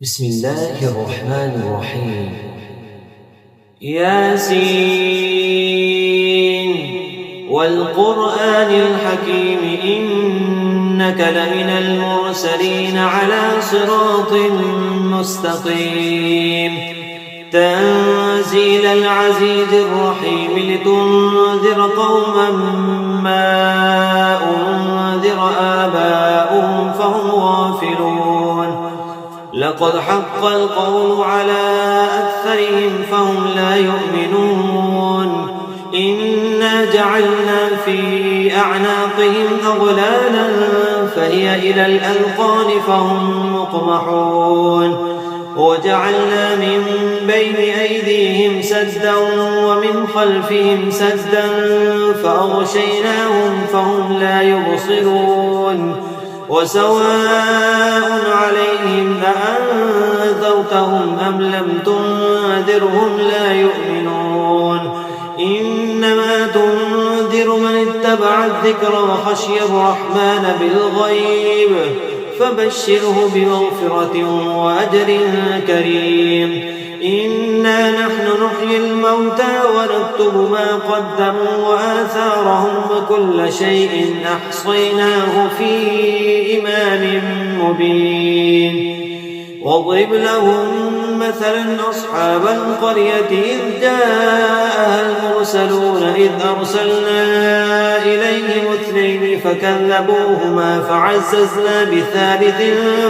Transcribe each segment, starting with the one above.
بسم الله الرحمن الرحيم. ياسين والقرآن الحكيم إنك لمن المرسلين على صراط مستقيم تنزيل العزيز الرحيم لتنذر قوما ما أنذر آباؤهم فهم غافلون لقد حق القول على أكثرهم فهم لا يؤمنون إنا جعلنا في أعناقهم أغلالا فهي إلى الأذقان فهم مقمحون وجعلنا من بين أيديهم سدا ومن خلفهم سدا فأغشيناهم فهم لا يبصرون وسواء عليهم أأنذرتهم أم لم تنذرهم لا يؤمنون إنما تنذر من اتبع الذكر وخشي الرحمن بالغيب فبشره بمغفرة وأجر كريم إنا نحن نحيي الموتى ونكتب ما قدموا وآثارهم وكل شيء أحصيناه في إمام مبين واضرب لهم مثلا أصحاب القرية إذ جاءها المرسلون إذ أرسلنا إليهم اثنين فكذبوهما فعززنا بثالث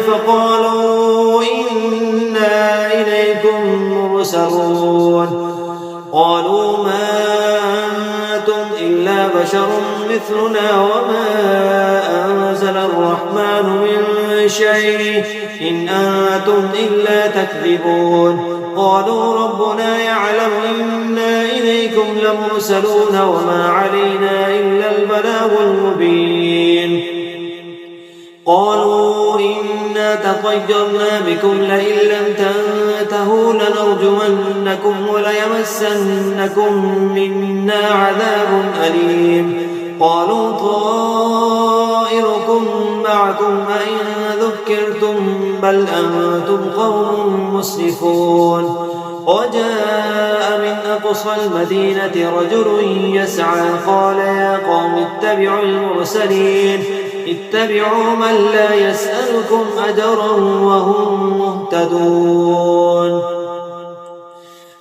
فقالوا إنا إليكم مرسلون قالوا ما أنتم إلا بشر مثلنا وما أنزل الرحمن من شيء إن أنتم إلا تكذبون قالوا ربنا يعلم إنا إليكم لمرسلون وما علينا إلا البلاغ المبين قالوا إنا تطيرنا بكم لئن لم تنتهوا لنرجمنكم وليمسنكم منا عذاب أليم قالوا طائركم معكم أئن ذكرتم بل أنتم قوم مسرفون وجاء من أقصى المدينة رجل يسعى قال يا قوم اتبعوا المرسلين اتبعوا من لا يسألكم أجرا وهم مهتدون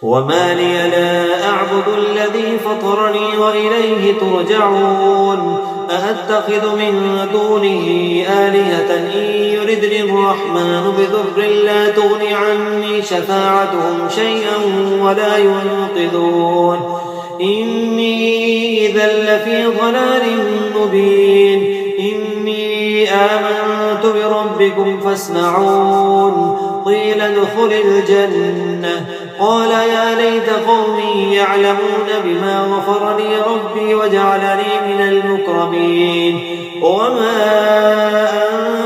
وما لي لا أعبد الذي فطرني وإليه ترجعون أأتخذ من دونه آلهة إن يردني الرحمن بضر لا تغن عني شفاعتهم شيئا ولا ينقذون إني إذا لفي ضلال مبين إني آمنت بربكم فاسمعون قيل ادخل الجنة قال يا ليت قومي يعلمون بما غفر لي ربي وجعلني من المكرمين وما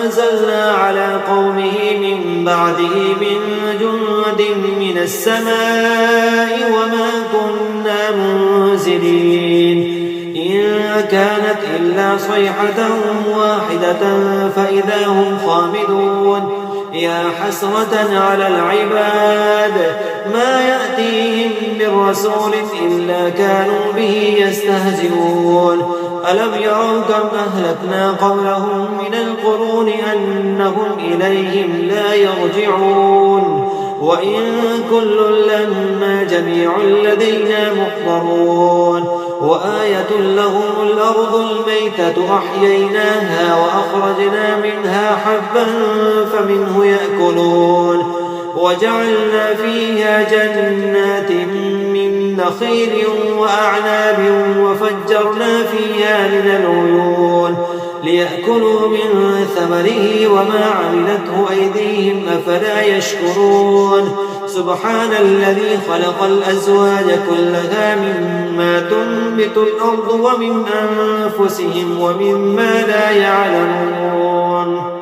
أنزلنا على قومه من بعده من جند من السماء وما كنا منزلين إن كانت إلا صيحة واحدة فإذا هم خامدون يا حسرة على العباد ما يأتيهم من رسول إلا كانوا به يستهزئون ألم يروا كم أهلكنا قبلهم من القرون أنهم إليهم لا يرجعون وإن كل لما جميع لدينا محضرون وآية لهم الأرض الميتة أحييناها وأخرجنا منها حبا فمنه يأكلون وجعلنا فيها جنات من نخيل وأعناب وفجرنا فيها من العيون ليأكلوا من ثمره وما عملته أيديهم أفلا يشكرون سبحان الذي خلق الأزواج كلها مما تنبت الأرض ومن أنفسهم ومما لا يعلمون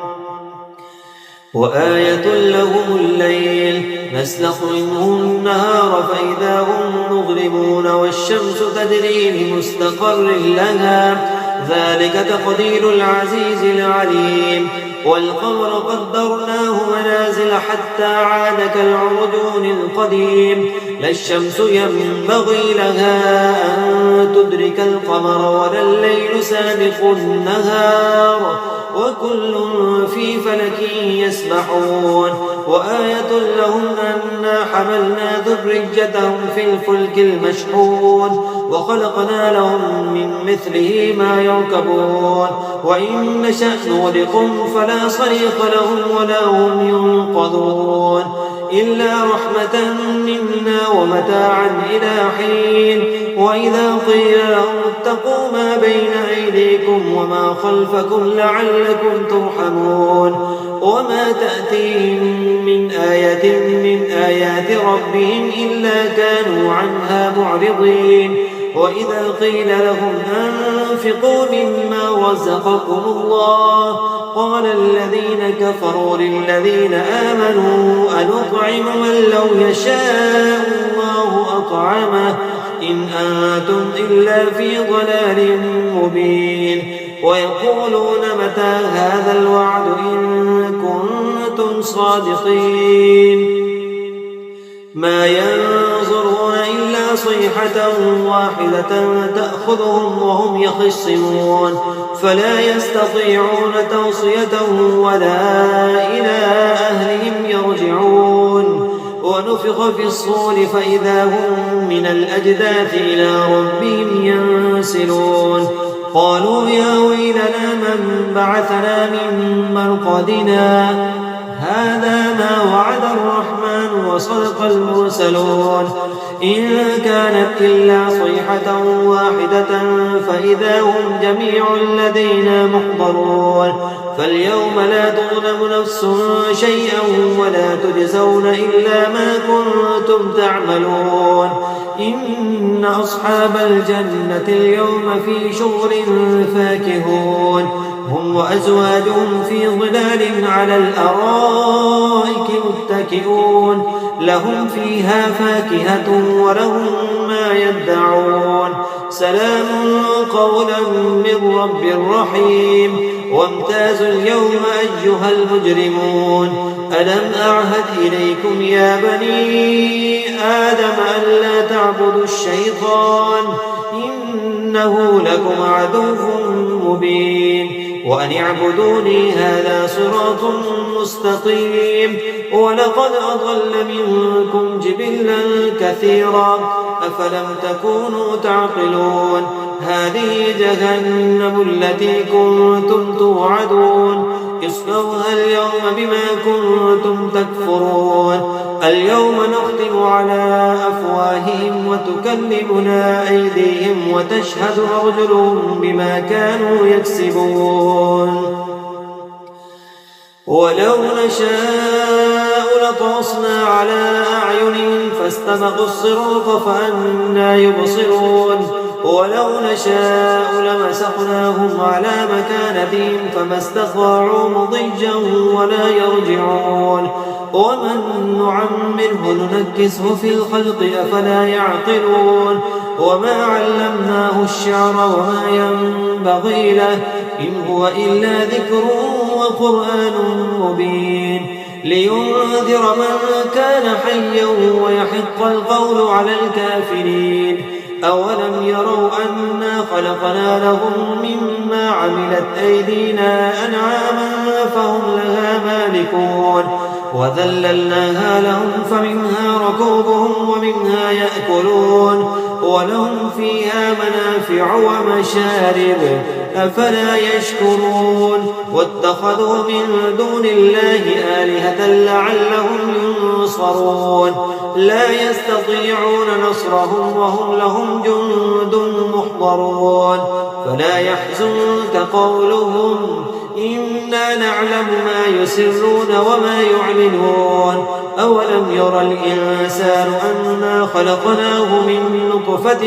وآية لهم الليل نسلخ منه النهار فإذا هم مظلمون والشمس تجري لمستقر لها ذلك تقدير العزيز العليم. والقمر قدرناه منازل حتى عاد كالعرجون القديم. لا الشمس ينبغي لها أن تدرك القمر ولا الليل سابق النهار وكل في فلك يسبحون. وآية لهم أنا حملنا ذريتهم في الفلك المشحون وخلقنا لهم من مثله ما يركبون. وإن نشأ نغرقهم فلا صريخ لهم ولا هم ينقذون إلا رحمة منا ومتاعا إلى حين. وإذا قيل لهم اتقوا ما بين أيديكم وما خلفكم لعلكم ترحمون. وما تأتيهم من آية من آيات ربهم إلا كانوا عنها معرضين. وإذا قيل لهم أنفقوا مما رزقكم الله قال الذين كفروا للذين آمنوا أنطعم من لو يشاء الله أطعمه إن أنتم إلا في ضلال مبين. ويقولون متى هذا الوعد إن كنتم صادقين. ما ينظرون إلا صيحة واحدة تأخذهم وهم يخصمون فلا يستطيعون توصية ولا إلى أهلهم يرجعون. ونفخ في الصور فإذا هم من الأجداث إلى ربهم ينسلون. قالوا يا ويلنا من بعثنا من مرقدنا هذا ما وعد الرحمن وصدق المرسلون. إن كانت إلا صيحة واحدة فإذا هم جميع لدينا محضرون. فاليوم لا تظلم نفس شيئا ولا تجزون إلا ما كنتم تعملون. إن أصحاب الجنة اليوم في شغل فاكهون هم وأزواجهم في ظلال على الأرائك متكئون لهم فيها فاكهة ولهم ما يدعون. سلام قولا من رب رحيم. وامتازوا اليوم أيها المجرمون ألم أعهد إليكم يا بني آدم ألا تعبدوا الشيطان إنه لكم عدو مبين. وأن اعبدوني هذا صراط مستقيم. ولقد أضل منكم جبلا كثيرا أفلم تكونوا تعقلون. هذه جهنم التي كنتم توعدون اصلوها اليوم بما كنتم تكفرون. اليوم نختم على أفواههم وتكلمنا أيديهم وتشهد أرجلهم بما كانوا يكسبون. ولو نشاء لطمسنا على أعينهم فاستبقوا الصراط فأنى يبصرون. ولو نشاء لمسخناهم على مكانتهم فما استطاعوا مضجا ولا يرجعون. ومن نعمره ننكسه في الخلق أفلا يعقلون. وما علمناه الشعر وما ينبغي له إن هو إلا ذكر وقرآن مبين. لينذر من كان حيا ويحق القول على الكافرين. أولم يروا أنا خلقنا لهم مما عملت أيدينا أنعاما فهم لها مالكون وذللناها لهم فمنها ركوبهم ومنها يأكلون ولهم فيها منافع ومشارب أفلا يشكرون. واتخذوا من دون الله آلهة لعلهم ينصرون. لا يستطيعون نصرهم وهم لهم جند محضرون. فلا يحزنك قولهم إنا نعلم ما يسرون وما يعلنون. أولم يرى الإنسان أنا خلقناه من نطفة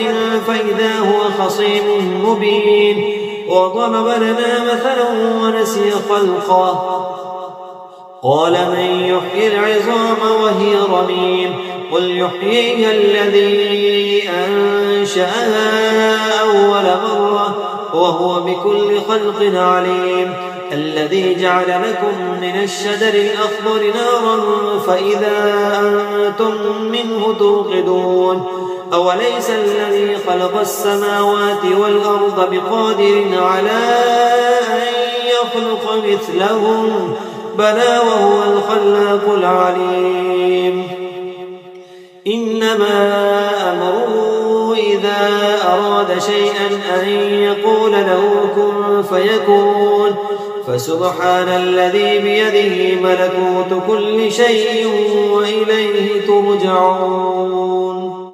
فإذا هو خصيم مبين. وضرب لنا مثلا ونسي خلقه قال من يحيي العظام وهي رميم قل يحييها الذي أنشأها أول مرة وهو وهو بكل خلق عليم. الذي جعل لكم من الشجر الأخضر نارا فإذا أنتم منه توقدون. أوليس الذي خلق السماوات والأرض بقادر على أن يخلق مثلهم؟ بلى وهو الخلاق العليم. إنما أمره إذا أراد شيئا أن يقول له كن فيكون. فسبحان الذي بيده ملكوت كل شيء وإليه ترجعون.